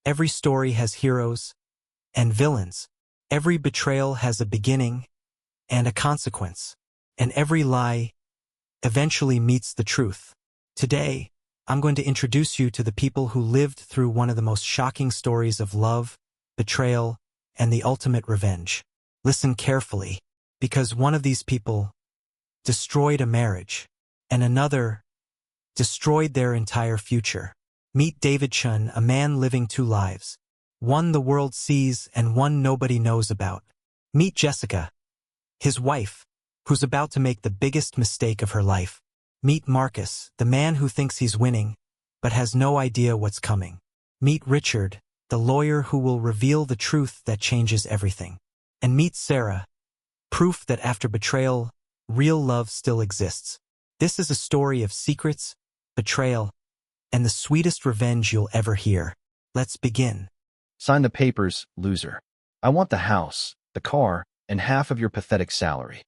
Every story has heroes and villains. Every betrayal has a beginning and a consequence. And every lie eventually meets the truth. Today, I'm going to introduce you to the people who lived through one of the most shocking stories of love, betrayal, and the ultimate revenge. Listen carefully, because one of these people destroyed a marriage, and another destroyed their entire future. Meet David Chun, a man living two lives. One the world sees and one nobody knows about. Meet Jessica, his wife, who's about to make the biggest mistake of her life. Meet Marcus, the man who thinks he's winning, but has no idea what's coming. Meet Richard, the lawyer who will reveal the truth that changes everything. And meet Sarah, proof that after betrayal, real love still exists. This is a story of secrets, betrayal, and the sweetest revenge you'll ever hear. Let's begin. Sign the papers, loser. I want the house, the car, and half of your pathetic salary.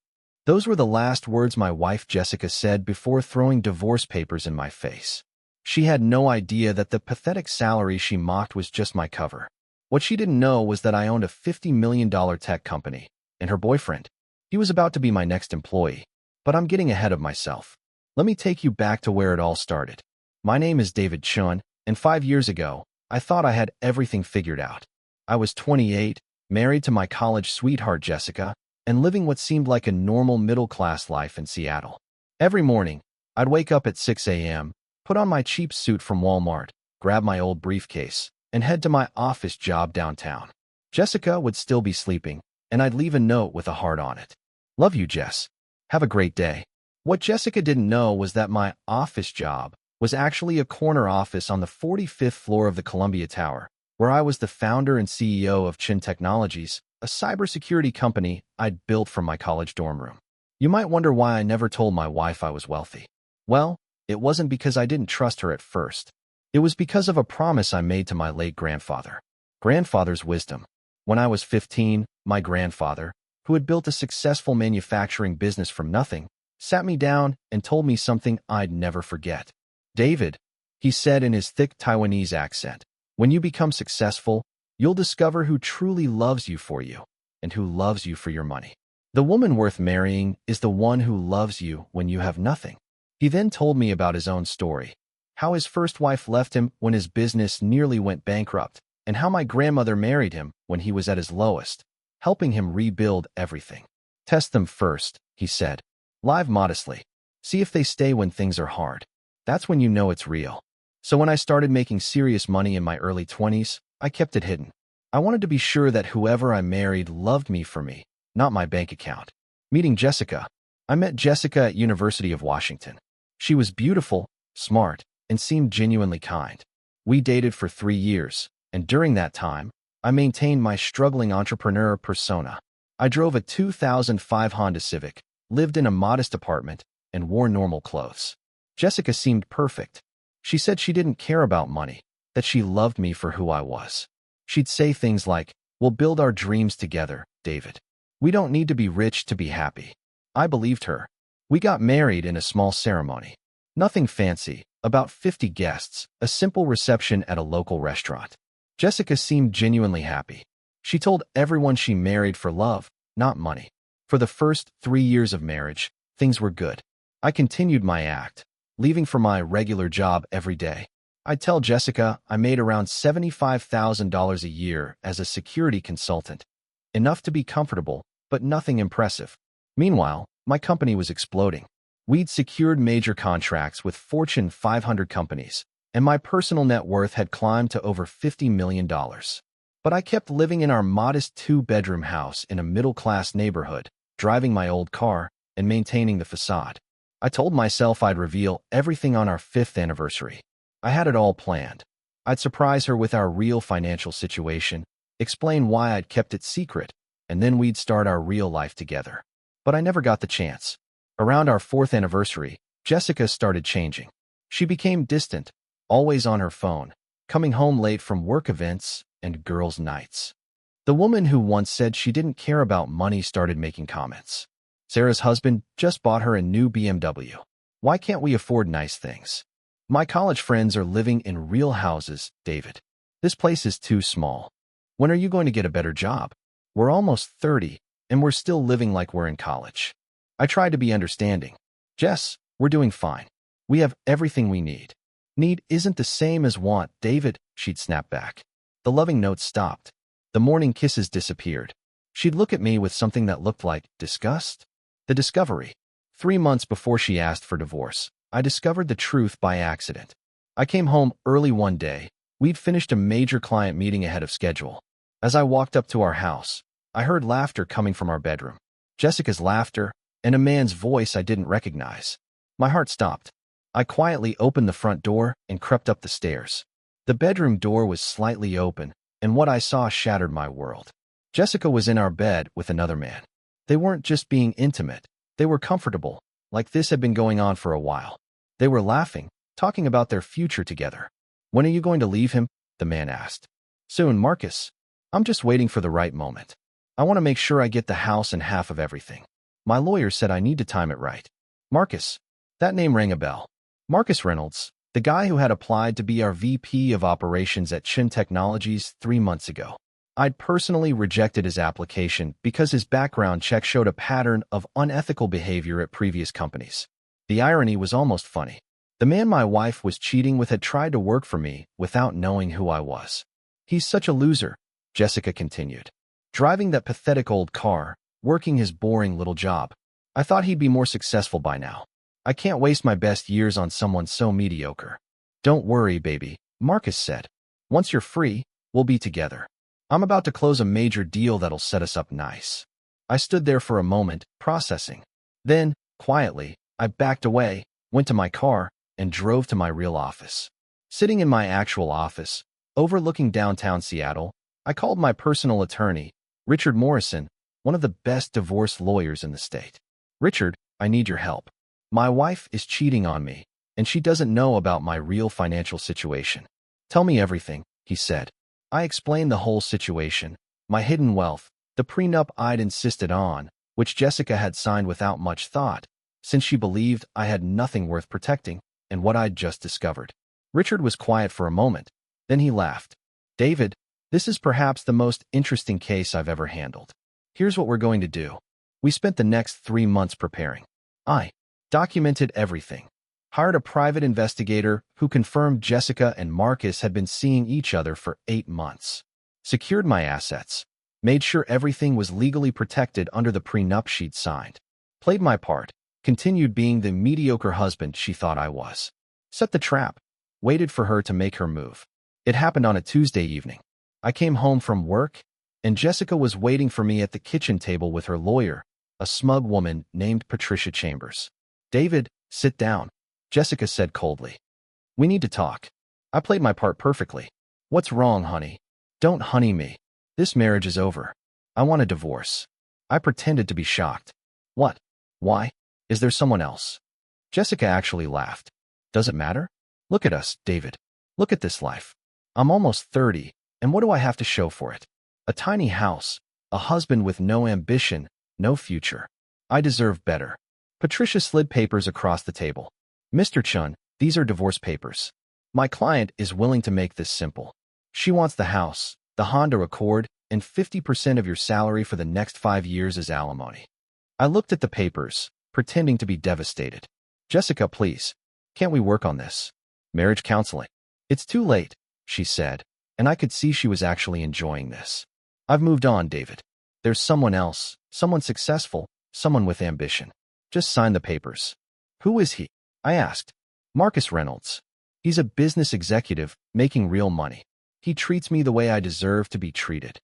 Those were the last words my wife Jessica said before throwing divorce papers in my face. She had no idea that the pathetic salary she mocked was just my cover. What she didn't know was that I owned a $50 million tech company, and her boyfriend. He was about to be my next employee. But I'm getting ahead of myself. Let me take you back to where it all started. My name is David Chun, and 5 years ago, I thought I had everything figured out. I was 28, married to my college sweetheart Jessica, and living what seemed like a normal middle-class life in Seattle. Every morning, I'd wake up at 6 a.m., put on my cheap suit from Walmart, grab my old briefcase, and head to my office job downtown. Jessica would still be sleeping, and I'd leave a note with a heart on it. Love you, Jess. Have a great day. What Jessica didn't know was that my office job was actually a corner office on the 45th floor of the Columbia Tower, where I was the founder and CEO of Chin Technologies, a cybersecurity company I'd built from my college dorm room. You might wonder why I never told my wife I was wealthy. Well, it wasn't because I didn't trust her at first. It was because of a promise I made to my late grandfather. Grandfather's wisdom. When I was 15, my grandfather, who had built a successful manufacturing business from nothing, sat me down and told me something I'd never forget. David, he said in his thick Taiwanese accent, when you become successful, you'll discover who truly loves you for you and who loves you for your money. The woman worth marrying is the one who loves you when you have nothing. He then told me about his own story, how his first wife left him when his business nearly went bankrupt, and how my grandmother married him when he was at his lowest, helping him rebuild everything. Test them first, he said. Lie modestly. See if they stay when things are hard. That's when you know it's real. So when I started making serious money in my early 20s, I kept it hidden. I wanted to be sure that whoever I married loved me for me, not my bank account. Meeting Jessica. I met Jessica at University of Washington. She was beautiful, smart, and seemed genuinely kind. We dated for 3 years, and during that time, I maintained my struggling entrepreneur persona. I drove a 2005 Honda Civic, lived in a modest apartment, and wore normal clothes. Jessica seemed perfect. She said she didn't care about money, that she loved me for who I was. She'd say things like, "We'll build our dreams together, David. We don't need to be rich to be happy." I believed her. We got married in a small ceremony. Nothing fancy, about 50 guests, a simple reception at a local restaurant. Jessica seemed genuinely happy. She told everyone she married for love, not money. For the first 3 years of marriage, things were good. I continued my act, leaving for my regular job every day. I'd tell Jessica I made around $75,000 a year as a security consultant. Enough to be comfortable, but nothing impressive. Meanwhile, my company was exploding. We'd secured major contracts with Fortune 500 companies, and my personal net worth had climbed to over $50 million. But I kept living in our modest 2-bedroom house in a middle-class neighborhood, driving my old car and maintaining the facade. I told myself I'd reveal everything on our 5th anniversary. I had it all planned. I'd surprise her with our real financial situation, explain why I'd kept it secret, and then we'd start our real life together. But I never got the chance. Around our 4th anniversary, Jessica started changing. She became distant, always on her phone, coming home late from work events and girls' nights. The woman who once said she didn't care about money started making comments. Sarah's husband just bought her a new BMW. Why can't we afford nice things? My college friends are living in real houses, David. This place is too small. When are you going to get a better job? We're almost 30, and we're still living like we're in college. I tried to be understanding. Jess, we're doing fine. We have everything we need. Need isn't the same as want, David, she'd snap back. The loving notes stopped. The morning kisses disappeared. She'd look at me with something that looked like disgust. The discovery. 3 months before she asked for divorce, I discovered the truth by accident. I came home early one day. We'd finished a major client meeting ahead of schedule. As I walked up to our house, I heard laughter coming from our bedroom. Jessica's laughter, and a man's voice I didn't recognize. My heart stopped. I quietly opened the front door and crept up the stairs. The bedroom door was slightly open, and what I saw shattered my world. Jessica was in our bed with another man. They weren't just being intimate. They were comfortable, like this had been going on for a while. They were laughing, talking about their future together. When are you going to leave him? The man asked. Soon, Marcus. I'm just waiting for the right moment. I want to make sure I get the house and half of everything. My lawyer said I need to time it right. Marcus. That name rang a bell. Marcus Reynolds, the guy who had applied to be our VP of operations at Chin Technologies 3 months ago. I'd personally rejected his application because his background check showed a pattern of unethical behavior at previous companies. The irony was almost funny. The man my wife was cheating with had tried to work for me without knowing who I was. He's such a loser, Jessica continued. Driving that pathetic old car, working his boring little job. I thought he'd be more successful by now. I can't waste my best years on someone so mediocre. Don't worry, baby, Marcus said. Once you're free, we'll be together. I'm about to close a major deal that'll set us up nice. I stood there for a moment, processing. Then, quietly, I backed away, went to my car, and drove to my real office. Sitting in my actual office, overlooking downtown Seattle, I called my personal attorney, Richard Morrison, one of the best divorce lawyers in the state. Richard, I need your help. My wife is cheating on me, and she doesn't know about my real financial situation. Tell me everything, he said. I explained the whole situation, my hidden wealth, the prenup I'd insisted on, which Jessica had signed without much thought, since she believed I had nothing worth protecting, and what I'd just discovered. Richard was quiet for a moment, then he laughed. David, this is perhaps the most interesting case I've ever handled. Here's what we're going to do. We spent the next 3 months preparing. I documented everything. Hired a private investigator who confirmed Jessica and Marcus had been seeing each other for 8 months. Secured my assets. Made sure everything was legally protected under the prenup she'd signed. Played my part. Continued being the mediocre husband she thought I was. Set the trap. Waited for her to make her move. It happened on a Tuesday evening. I came home from work, and Jessica was waiting for me at the kitchen table with her lawyer, a smug woman named Patricia Chambers. David, sit down, Jessica said coldly. We need to talk. I played my part perfectly. What's wrong, honey? Don't honey me. This marriage is over. I want a divorce. I pretended to be shocked. What? Why? Is there someone else? Jessica actually laughed. Does it matter? Look at us, David. Look at this life. I'm almost 30, and what do I have to show for it? A tiny house, a husband with no ambition, no future. I deserve better. Patricia slid papers across the table. Mr. Chun, these are divorce papers. My client is willing to make this simple. She wants the house, the Honda Accord, and 50% of your salary for the next 5 years as alimony. I looked at the papers, pretending to be devastated. Jessica, please. Can't we work on this? Marriage counseling. It's too late, she said, and I could see she was actually enjoying this. I've moved on, David. There's someone else, someone successful, someone with ambition. Just sign the papers. Who is he? I asked. Marcus Reynolds. He's a business executive, making real money. He treats me the way I deserve to be treated.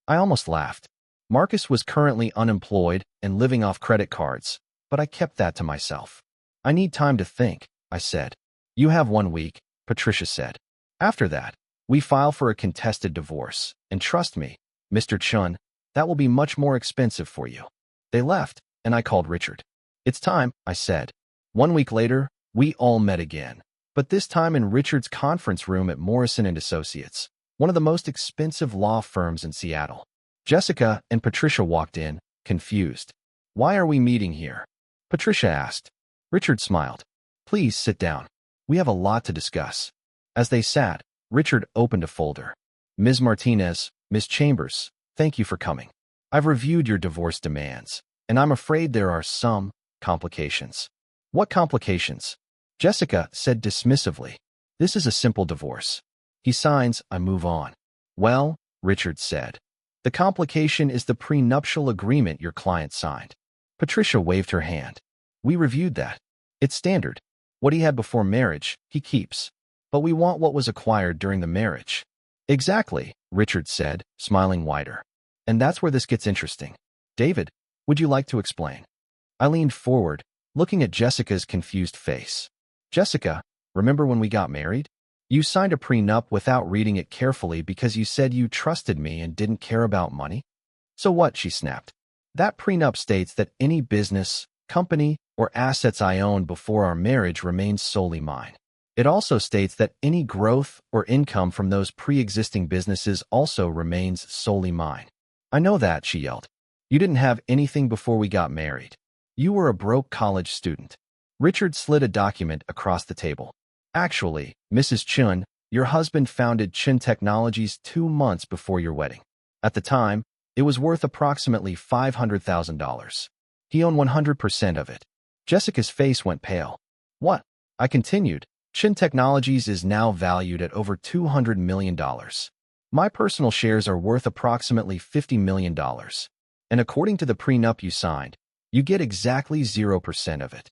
I almost laughed. Marcus was currently unemployed and living off credit cards, but I kept that to myself. I need time to think, I said. You have 1 week, Patricia said. After that, we file for a contested divorce, and trust me, Mr. Chun, that will be much more expensive for you. They left, and I called Richard. It's time, I said. 1 week later, we all met again, but this time in Richard's conference room at Morrison & Associates, one of the most expensive law firms in Seattle. Jessica and Patricia walked in, confused. Why are we meeting here? Patricia asked. Richard smiled. Please sit down. We have a lot to discuss. As they sat, Richard opened a folder. Ms. Martinez, Ms. Chambers, thank you for coming. I've reviewed your divorce demands, and I'm afraid there are some complications. What complications? Jessica said dismissively. This is a simple divorce. He signs, I move on. Well, Richard said. The complication is the prenuptial agreement your client signed. Patricia waved her hand. We reviewed that. It's standard. What he had before marriage, he keeps. But we want what was acquired during the marriage. Exactly, Richard said, smiling wider. And that's where this gets interesting. David, would you like to explain? I leaned forward, looking at Jessica's confused face. Jessica, remember when we got married? You signed a prenup without reading it carefully because you said you trusted me and didn't care about money? So what? She snapped. That prenup states that any business, company, or assets I owned before our marriage remains solely mine. It also states that any growth or income from those pre-existing businesses also remains solely mine. I know that, she yelled. You didn't have anything before we got married. You were a broke college student. Richard slid a document across the table. Actually, Mrs. Chun, your husband founded Chun Technologies 2 months before your wedding. At the time, it was worth approximately $500,000. He owned 100% of it. Jessica's face went pale. What? I continued. Chun Technologies is now valued at over $200 million. My personal shares are worth approximately $50 million. And according to the prenup you signed, you get exactly 0% of it.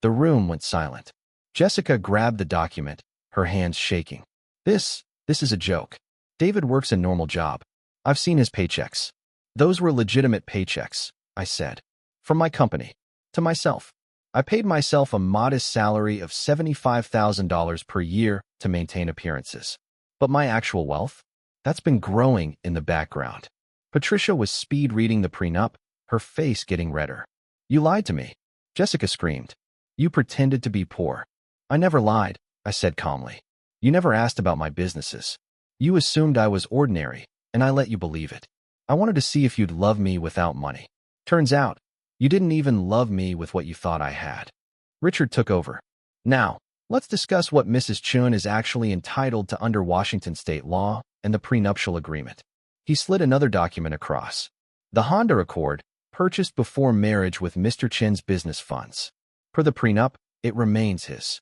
The room went silent. Jessica grabbed the document, her hands shaking. This is a joke. David works a normal job. I've seen his paychecks. Those were legitimate paychecks, I said. From my company. To myself. I paid myself a modest salary of $75,000 per year to maintain appearances. But my actual wealth? That's been growing in the background. Patricia was speed reading the prenup, her face getting redder. You lied to me, Jessica screamed. You pretended to be poor. I never lied, I said calmly. You never asked about my businesses. You assumed I was ordinary, and I let you believe it. I wanted to see if you'd love me without money. Turns out, you didn't even love me with what you thought I had. Richard took over. Now, let's discuss what Mrs. Chun is actually entitled to under Washington state law and the prenuptial agreement. He slid another document across. The Honda Accord, purchased before marriage with Mr. Chin's business funds. Per the prenup, it remains his.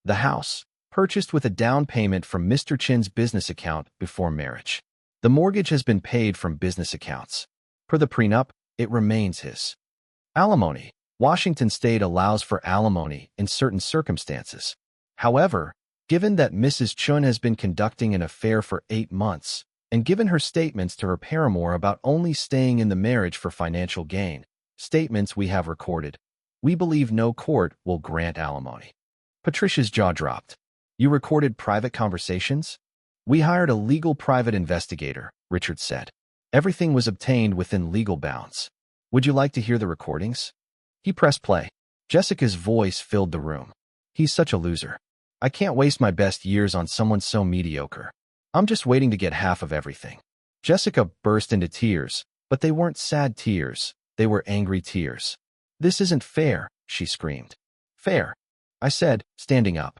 The house, purchased with a down payment from Mr. Chin's business account before marriage. The mortgage has been paid from business accounts. Per the prenup, it remains his. Alimony. Washington state allows for alimony in certain circumstances. However, given that Mrs. Chun has been conducting an affair for 8 months, and given her statements to her paramour about only staying in the marriage for financial gain, statements we have recorded, we believe no court will grant alimony. Patricia's jaw dropped. You recorded private conversations? We hired a legal private investigator, Richard said. Everything was obtained within legal bounds. Would you like to hear the recordings? He pressed play. Jessica's voice filled the room. He's such a loser. I can't waste my best years on someone so mediocre. I'm just waiting to get half of everything. Jessica burst into tears, but they weren't sad tears. They were angry tears. This isn't fair, she screamed. Fair, I said, standing up.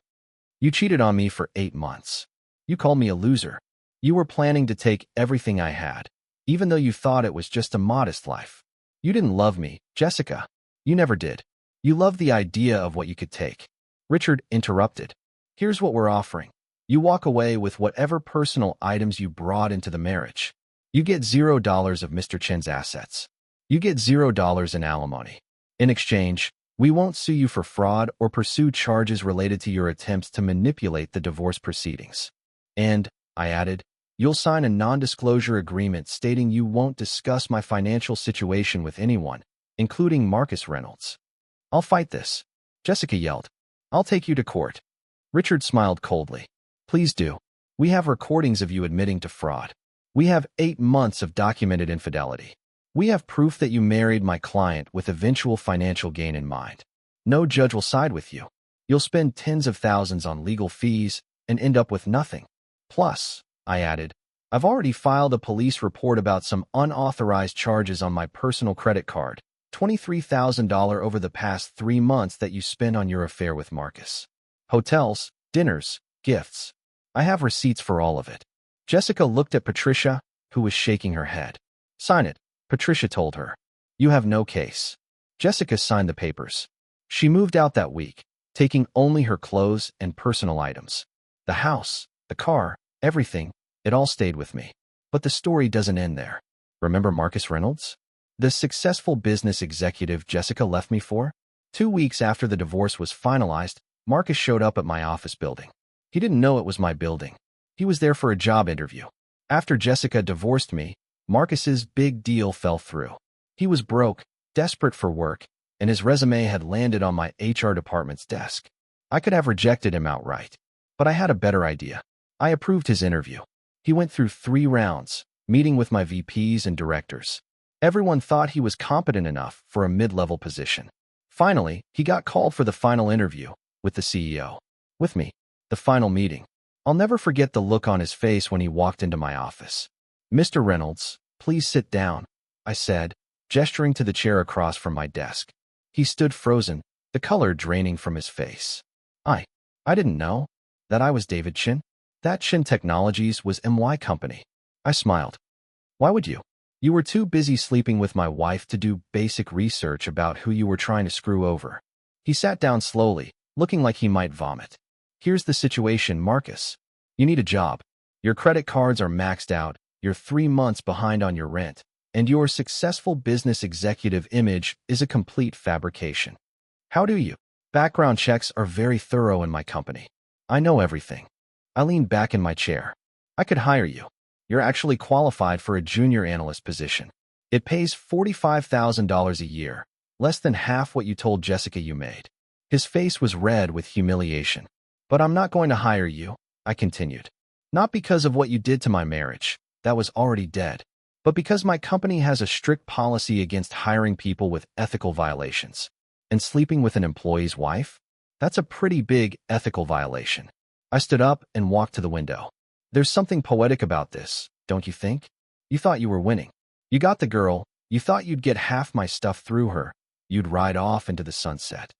You cheated on me for 8 months. You called me a loser. You were planning to take everything I had, even though you thought it was just a modest life. You didn't love me, Jessica. You never did. You loved the idea of what you could take. Richard interrupted. Here's what we're offering. You walk away with whatever personal items you brought into the marriage. You get $0 of Mr. Chin's assets. You get $0 in alimony. In exchange, we won't sue you for fraud or pursue charges related to your attempts to manipulate the divorce proceedings. And, I added, you'll sign a non-disclosure agreement stating you won't discuss my financial situation with anyone, including Marcus Reynolds. I'll fight this, Jessica yelled. I'll take you to court. Richard smiled coldly. Please do. We have recordings of you admitting to fraud. We have 8 months of documented infidelity. We have proof that you married my client with eventual financial gain in mind. No judge will side with you. You'll spend tens of thousands on legal fees and end up with nothing. Plus, I added, I've already filed a police report about some unauthorized charges on my personal credit card, $23,000 over the past 3 months that you spent on your affair with Marcus. Hotels, dinners, gifts. I have receipts for all of it. Jessica looked at Patricia, who was shaking her head. Sign it, Patricia told her. You have no case. Jessica signed the papers. She moved out that week, taking only her clothes and personal items. The house, the car, everything, it all stayed with me. But the story doesn't end there. Remember Marcus Reynolds? The successful business executive Jessica left me for? 2 weeks after the divorce was finalized, Marcus showed up at my office building. He didn't know it was my building. He was there for a job interview. After Jessica divorced me, Marcus's big deal fell through. He was broke, desperate for work, and his resume had landed on my HR department's desk. I could have rejected him outright, but I had a better idea. I approved his interview. He went through 3 rounds, meeting with my VPs and directors. Everyone thought he was competent enough for a mid-level position. Finally, he got called for the final interview, with the CEO. With me. The final meeting. I'll never forget the look on his face when he walked into my office. Mr. Reynolds, please sit down, I said, gesturing to the chair across from my desk. He stood frozen, the color draining from his face. I didn't know that I was David Chin. That Chin Technologies was my company. I smiled. Why would you? You were too busy sleeping with my wife to do basic research about who you were trying to screw over. He sat down slowly, looking like he might vomit. Here's the situation, Marcus. You need a job. Your credit cards are maxed out, you're 3 months behind on your rent, and your successful business executive image is a complete fabrication. How do you? Background checks are very thorough in my company. I know everything. I leaned back in my chair. I could hire you. You're actually qualified for a junior analyst position. It pays $45,000 a year, less than half what you told Jessica you made. His face was red with humiliation. But I'm not going to hire you, I continued. Not because of what you did to my marriage, that was already dead, but because my company has a strict policy against hiring people with ethical violations. And sleeping with an employee's wife? That's a pretty big ethical violation. I stood up and walked to the window. There's something poetic about this, don't you think? You thought you were winning. You got the girl, you thought you'd get half my stuff through her, you'd ride off into the sunset.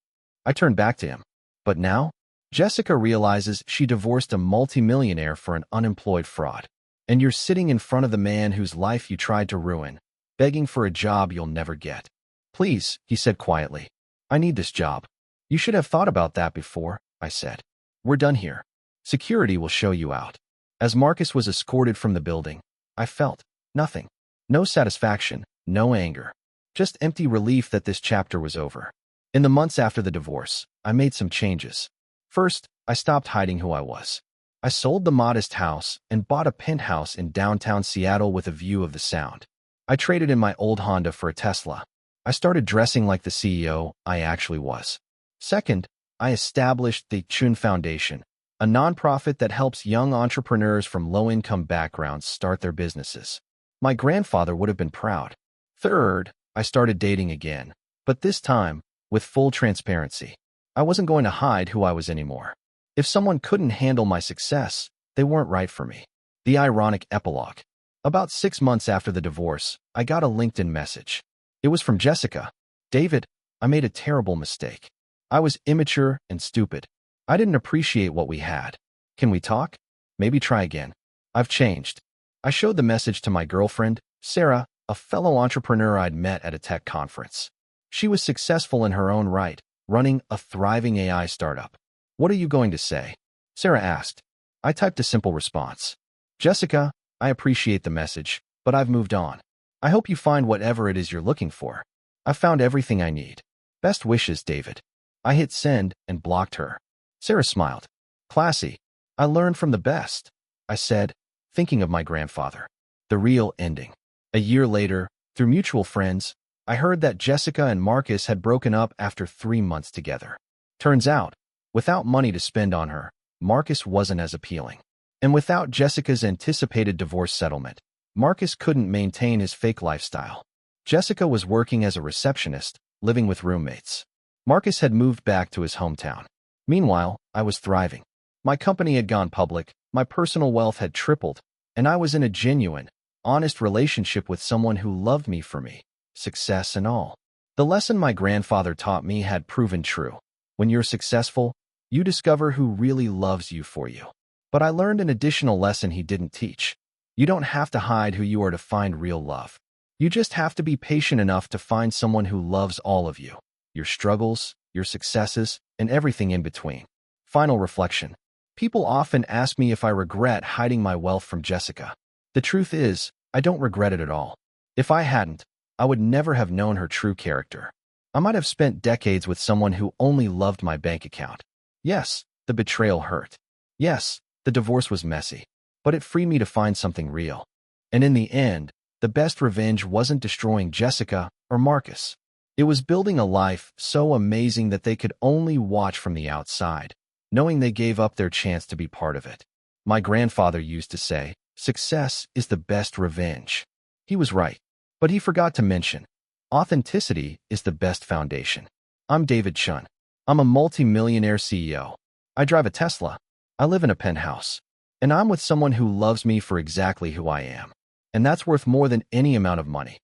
I turned back to him. But now, Jessica realizes she divorced a multimillionaire for an unemployed fraud. And you're sitting in front of the man whose life you tried to ruin, begging for a job you'll never get. Please, he said quietly. I need this job. You should have thought about that before, I said. We're done here. Security will show you out. As Marcus was escorted from the building, I felt nothing. No satisfaction, no anger. Just empty relief that this chapter was over. In the months after the divorce, I made some changes. First, I stopped hiding who I was. I sold the modest house and bought a penthouse in downtown Seattle with a view of the Sound. I traded in my old Honda for a Tesla. I started dressing like the CEO I actually was. Second, I established the Chun Foundation, a nonprofit that helps young entrepreneurs from low-income backgrounds start their businesses. My grandfather would have been proud. Third, I started dating again, but this time, with full transparency. I wasn't going to hide who I was anymore. If someone couldn't handle my success, they weren't right for me. The ironic epilogue. About 6 months after the divorce, I got a LinkedIn message. It was from Jessica. David, I made a terrible mistake. I was immature and stupid. I didn't appreciate what we had. Can we talk? Maybe try again. I've changed. I showed the message to my girlfriend, Sarah, a fellow entrepreneur I'd met at a tech conference. She was successful in her own right, running a thriving AI startup. What are you going to say? Sarah asked. I typed a simple response. Jessica, I appreciate the message, but I've moved on. I hope you find whatever it is you're looking for. I've found everything I need. Best wishes, David. I hit send and blocked her. Sarah smiled. Classy. I learned from the best, I said, thinking of my grandfather. The real ending. A year later, through mutual friends, I heard that Jessica and Marcus had broken up after 3 months together. Turns out, without money to spend on her, Marcus wasn't as appealing. And without Jessica's anticipated divorce settlement, Marcus couldn't maintain his fake lifestyle. Jessica was working as a receptionist, living with roommates. Marcus had moved back to his hometown. Meanwhile, I was thriving. My company had gone public, my personal wealth had tripled, and I was in a genuine, honest relationship with someone who loved me for me, success and all. The lesson my grandfather taught me had proven true. When you're successful, you discover who really loves you for you. But I learned an additional lesson he didn't teach. You don't have to hide who you are to find real love. You just have to be patient enough to find someone who loves all of you, your struggles, your successes, and everything in between. Final reflection. People often ask me if I regret hiding my wealth from Jessica. The truth is, I don't regret it at all. If I hadn't, I would never have known her true character. I might have spent decades with someone who only loved my bank account. Yes, the betrayal hurt. Yes, the divorce was messy. But it freed me to find something real. And in the end, the best revenge wasn't destroying Jessica or Marcus. It was building a life so amazing that they could only watch from the outside, knowing they gave up their chance to be part of it. My grandfather used to say, "Success is the best revenge." He was right. But he forgot to mention, authenticity is the best foundation. I'm David Chun. I'm a multi-millionaire CEO. I drive a Tesla. I live in a penthouse. And I'm with someone who loves me for exactly who I am. And that's worth more than any amount of money.